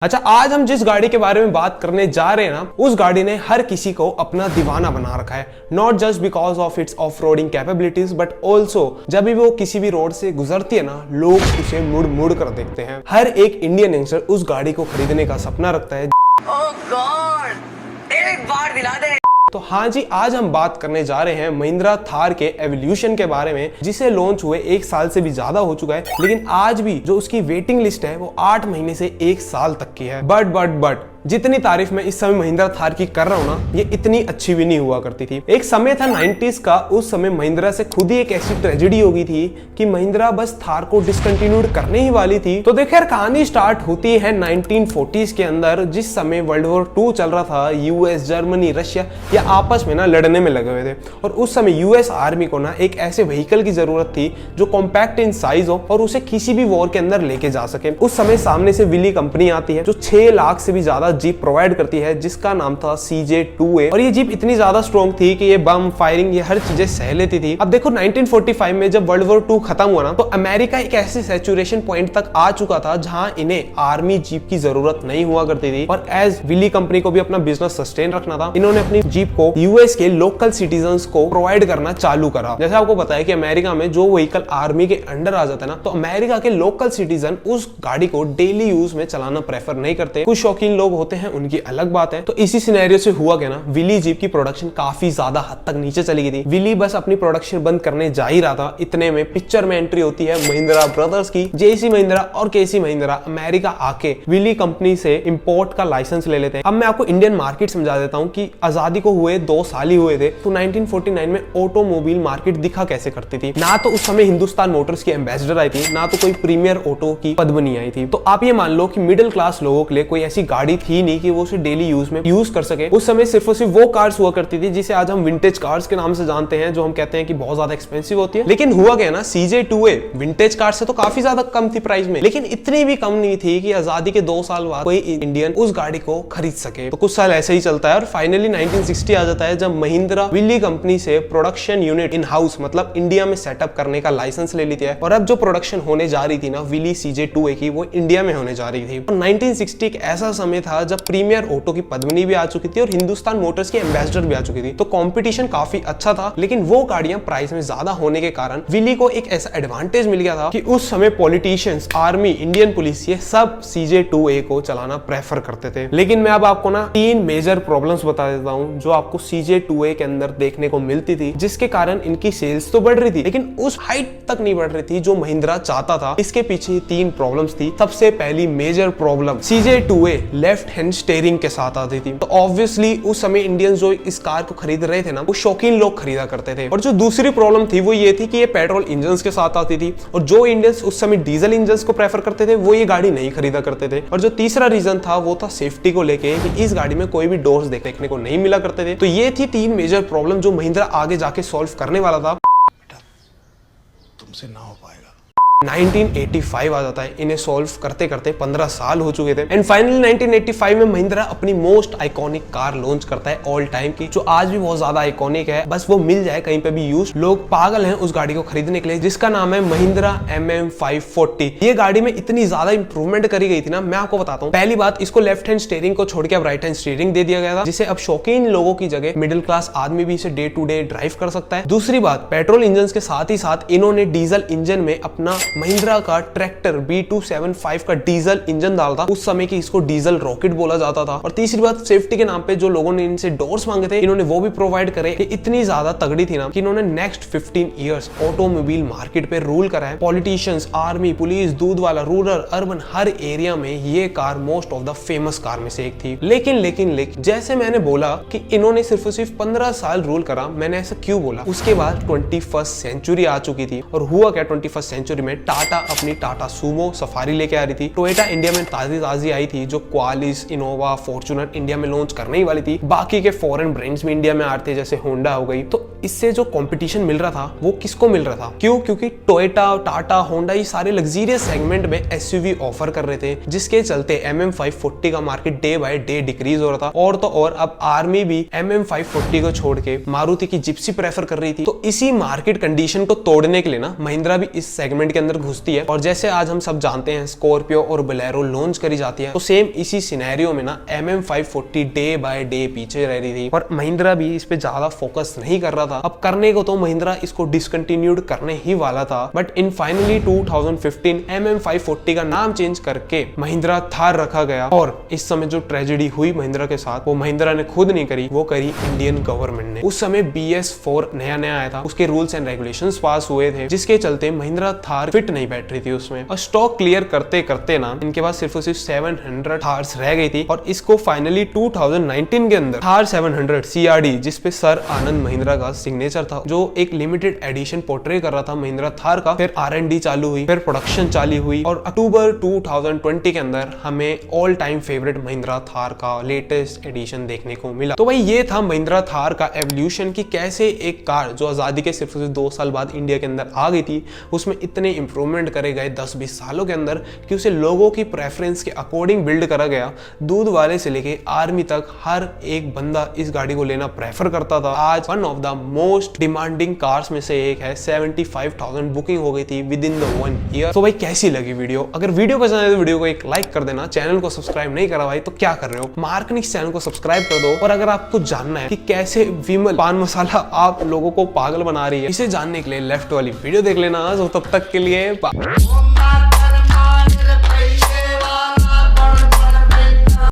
अच्छा, आज हम जिस गाड़ी के बारे में बात करने जा रहे हैं ना, उस गाड़ी ने हर किसी को अपना दीवाना बना रखा है। Not just because of its off roading capabilities but also जब भी वो किसी भी रोड से गुजरती है ना, लोग उसे मुड़ मुड़ कर देखते हैं। हर एक इंडियन यंगस्टर उस गाड़ी को खरीदने का सपना रखता है। Oh God, एक बार दिला दे। तो हाँ जी, आज हम बात करने जा रहे हैं महिंद्रा थार के एवोल्यूशन के बारे में, जिसे लॉन्च हुए 1 साल से भी ज्यादा हो चुका है, लेकिन आज भी जो उसकी वेटिंग लिस्ट है वो 8 महीने से 1 साल तक की है। बट जितनी तारीफ मैं इस समय महिंद्रा थार की कर रहा हूँ ना, ये इतनी अच्छी भी नहीं हुआ करती थी। एक समय था 90s का, उस समय महिंद्रा से खुद ही एक ऐसी ट्रेजेडी हो गई थी कि महिंद्रा बस थार को डिसकंटिन्यूड करने ही वाली थी। तो देखिए, कहानी स्टार्ट होती है 1940s के अंदर, जिस समय वर्ल्ड वॉर 2 चल रहा था। यूएस, जर्मनी, रशिया ये आपस में ना लड़ने में लगे हुए थे, और उस समय यूएस आर्मी को ना एक ऐसे व्हीकल की जरूरत थी जो कॉम्पैक्ट इन साइज हो और उसे किसी भी वॉर के अंदर लेके जा सके। उस समय सामने से विली कंपनी आती है जो 6 लाख से भी ज्यादा जीप प्रोवाइड करती है, जिसका नाम था CJ2A। और ये जीप इतनी ज्यादा स्ट्रॉन्ग थी कि ये बम, फायरिंग, ये हर चीजें सह लेती थी। अब देखो, 1945 में जब वर्ल्ड वॉर 2 खत्म हुआ ना, तो अमेरिका एक ऐसे सैचुरेशन पॉइंट तक आ चुका था जहां इन्हें आर्मी जीप की जरूरत नहीं हुआ करती थी। और एज विली कंपनी को भी अपना बिजनेस सस्टेन रखना था, इन्होंने अपनी जीप को यूएस के लोकल सिटीजन्स को प्रोवाइड करना चालू करा। जैसे आपको पता है कि अमेरिका में जो व्हीकल आर्मी के अंडर आ जाता है ना, तो अमेरिका के लोकल सिटीजन उस गाड़ी को डेली यूज में चलाना प्रेफर नहीं करते। कुछ शौकीन लोग होते हैं, उनकी अलग बात है। तो इसी सिनेरियो से हुआ क्या ना, विली जीप की प्रोडक्शन काफी ज्यादा हद तक नीचे चली गई थी। विली बस अपनी प्रोडक्शन बंद करने जा ही रहा था, इतने में पिक्चर में एंट्री होती है महिंद्रा ब्रदर्स की। JC महिंद्रा और KC महिंद्रा अमेरिका आके विली कंपनी से इंपोर्ट का लाइसेंस ले लेते हैं। अब मैं आपको इंडियन मार्केट समझा देता हूँ कि आजादी को हुए 2 साल ही हुए थे, तो 1949 में ऑटोमोबाइल मार्केट दिखा कैसे करती थी। ना तो उस समय हिंदुस्तान मोटर्स की एम्बेसडर आई थी, ना तो कोई प्रीमियर ऑटो की पद्मनी आई थी। तो आप ये मान लो कि मिडिल क्लास लोगों के लिए कोई ऐसी गाड़ी थी नहीं कि वो उसे डेली यूज में यूज कर सके। उस समय सिर्फ और सिर्फ वो कार्स हुआ करती थी जिसे आज हम विंटेज कार्स के नाम से जानते हैं, जो हम कहते हैं कि बहुत ज्यादा एक्सपेंसिव होती है। लेकिन हुआ क्या ना, CJ2A विंटेज कार से तो काफी ज्यादा कम थी प्राइस में, लेकिन इतनी भी कम नहीं थी कि आजादी के 2 साल बाद कोई इंडियन उस गाड़ी को खरीद सके। तो कुछ साल ऐसे ही चलता है और फाइनली 1960 आ जाता है, जब महिंद्रा विली कंपनी से प्रोडक्शन यूनिट इन हाउस, मतलब इंडिया में सेटअप करने का लाइसेंस ले लेती है। और अब जो प्रोडक्शन होने जा रही थी ना विली CJ2A की, वो इंडिया में होने जा रही थी। और 1960 एक ऐसा समय था जब प्रीमियर ऑटो की पद्मनी भी आ चुकी थी और हिंदुस्तान मोटर्स की एम्बेसडर भी आ चुकी थी। तो कंपटीशन काफी अच्छा था, लेकिन वो गाड़ियां प्राइस में ज्यादा होने के कारण विली को एक ऐसा एडवांटेज मिल गया था कि उस समय पॉलिटिशियंस, आर्मी, इंडियन पुलिस, ये सब CJ2A को चलाना प्रेफर करते थे। लेकिन मैं अब आपको ना 3 मेजर प्रॉब्लम्स बता देता हूं जो आपको CJ2A के अंदर देखने को मिलती थी, जिसके कारण इनकी सेल्स तो बढ़ रही थी, लेकिन उस हाइट तक नहीं बढ़ रही थी जो महिंद्रा चाहता था। इसके पीछे 3 प्रॉब्लम्स थी। सबसे पहली major problem, CJ2A left hand steering के साथ आती थी। तो ऑब्वियसली उस समय इंडियंस जो इस कार को खरीद रहे थे ना, वो शौकीन लोग खरीदा करते थे। और जो दूसरी प्रॉब्लम थी वो ये थी कि ये पेट्रोल इंजन्स के साथ आती थी, और जो इंडियंस उस समय डीजल इंजन्स को प्रेफर करते थे वो ये गाड़ी नहीं खरीदा करते थे। और जो तीसरा रीजन था वो था सेफ्टी को लेके, कि इस गाड़ी में कोई भी डोर्स देखने को नहीं मिला करते थे। तो ये थी 3 मेजर प्रॉब्लम जो महिंद्रा आगे जाके सॉल्व करने वाला था। तुमसे ना हो पाएगा। 1985 आ जाता है, इन्हें सॉल्व करते करते 15 साल हो चुके थे। एंड फाइनली 1985 में महिंद्रा अपनी मोस्ट आइकॉनिक कार लॉन्च करता है ऑल टाइम की, जो आज भी बहुत ज्यादा आइकॉनिक है। बस वो मिल जाए कहीं पे भी यूज, लोग पागल हैं उस गाड़ी को खरीदने के लिए, जिसका नाम है महिंद्रा MM540। ये गाड़ी में इतनी ज्यादा इंप्रूवमेंट करी गई थी ना, मैं आपको बताता हूँ। पहली बात, इसको लेफ्ट हैंड स्टीयरिंग को छोड़ के अब राइट हैंड स्टीयरिंग दे दिया गया था, जिसे अब शौकीन लोगों की जगह मिडिल क्लास आदमी भी इसे डे टू डे ड्राइव कर सकता है। दूसरी बात, पेट्रोल इंजन के साथ ही साथ इन्होंने डीजल इंजन में अपना महिंद्रा का ट्रैक्टर B275 का डीजल इंजन डाला था। उस समय की इसको डीजल रॉकेट बोला जाता था। और तीसरी बात, सेफ्टी के नाम पे जो लोगों ने इनसे डोर्स मांगे थे, इन्होंने वो भी प्रोवाइड करे। ये इतनी ज्यादा तगड़ी थी ना कि इन्होंने नेक्स्ट 15 इयर्स ऑटोमोबाइल मार्केट पे रूल करा है। पॉलिटिशियंस, आर्मी, पुलिस, दूध वाला, रूरल, अर्बन, हर एरिया में ये car most of the famous car में से एक थी। लेकिन जैसे मैंने बोला कि इन्होंने सिर्फ और सिर्फ 15 साल रूल करा, मैंने ऐसा क्यों बोला? उसके बाद 21st सेंचुरी आ चुकी थी, और हुआ क्या, 21st सेंचुरी में टाटा अपनी टाटा सूमो सफारी लेके आ रही थी। टोयोटा इंडिया में ताजी आई थी, जो क्वालिस, इनोवा, फॉर्च्यूनर इंडिया में लॉन्च करने ही वाली थी। बाकी के फॉरेन ब्रांड्स भी इंडिया में आ रहे थे, जैसे होंडा हो गई। तो इससे जो कंपटीशन मिल रहा था वो किसको मिल रहा था? क्यों? क्योंकि टोयोटा, टाटा, होंडा ये सारे लग्जरियस सेगमेंट में SUV ऑफर कर रहे थे, जिसके चलते MM540 का market day by day decrease हो रहा था। और तो और अब आर्मी भी MM540 को छोड़ के मारुति की जिप्सी प्रेफर कर रही थी। तो इसी मार्केट कंडीशन को तोड़ने के लिए ना महिंद्रा भी इस सेगमेंट के अंदर अंदर घुसती है और जैसे आज हम सब जानते हैं स्कॉर्पियो और बोलेरो लॉन्च करी जाती है, तो सेम इसी सिनेरियो में ना MM540 डे बाय डे पीछे रह रही थी और महिंद्रा भी इस पे ज्यादा फोकस नहीं कर रहा था। अब करने को तो महिंद्रा इसको डिसकंटिन्यूड करने ही वाला था, बट इन फाइनली 2015 MM540 का नाम चेंज करके महिंद्रा थार रखा गया। और इस समय जो ट्रेजेडी हुई महिंद्रा के साथ, वो महिंद्रा ने खुद नहीं करी, वो करी इंडियन गवर्नमेंट ने। उस समय BS4 नया आया था, उसके रूल्स एंड रेगुलेशंस पास हुए थे, जिसके चलते महिंद्रा थार फिट नहीं बैठ रही थी उसमें, और स्टॉक क्लियर करते करते ना इनके पास सिर्फ 700 थार्स रह गई थी। और इसको फाइनली 2019 के अंदर थार 700 CRD, जिसपे सर आनंद महिंद्रा का सिग्नेचर था, जो एक लिमिटेड एडिशन पोर्ट्रे कर रहा था महिंद्रा थार का, फिर R&D चालू हुई, फिर प्रोडक्शन चालू हुई और अक्टूबर 2020 के अंदर हमें all time favourite Mahindra Thar का लेटेस्ट एडिशन देखने को मिला। तो भाई ये था महिंद्रा थार का एवोल्यूशन की कैसे एक कार जो आजादी के सिर्फ 2 साल बाद इंडिया के अंदर आ गई थी, उसमें इतने इंप्रूवमेंट करे गए 10-20 सालों के अंदर कि उसे लोगों की प्रेफरेंस के अकॉर्डिंग बिल्ड करा गया। दूध वाले से लेके आर्मी तक हर एक बंदा इस गाड़ी को लेना प्रेफर करता था। आज one of the most demanding cars में से एक है। 75,000 बुकिंग हो गई थी विद इन द 1 ईयर। तो भाई कैसी लगी वीडियो? अगर वीडियो पसंद आए तो वीडियो को एक लाइक कर देना। चैनल को सब्सक्राइब नहीं करा भाई तो क्या कर रहे हो? मार्कनिक्स चैनल को सब्सक्राइब कर दो। और अगर आपको जानना है कि कैसे विमल पान मसाला आप लोगों को पागल बना रही है, इसे जानने के लिए लेफ्ट वाली वीडियो देख लेना। तो तब तक के लिए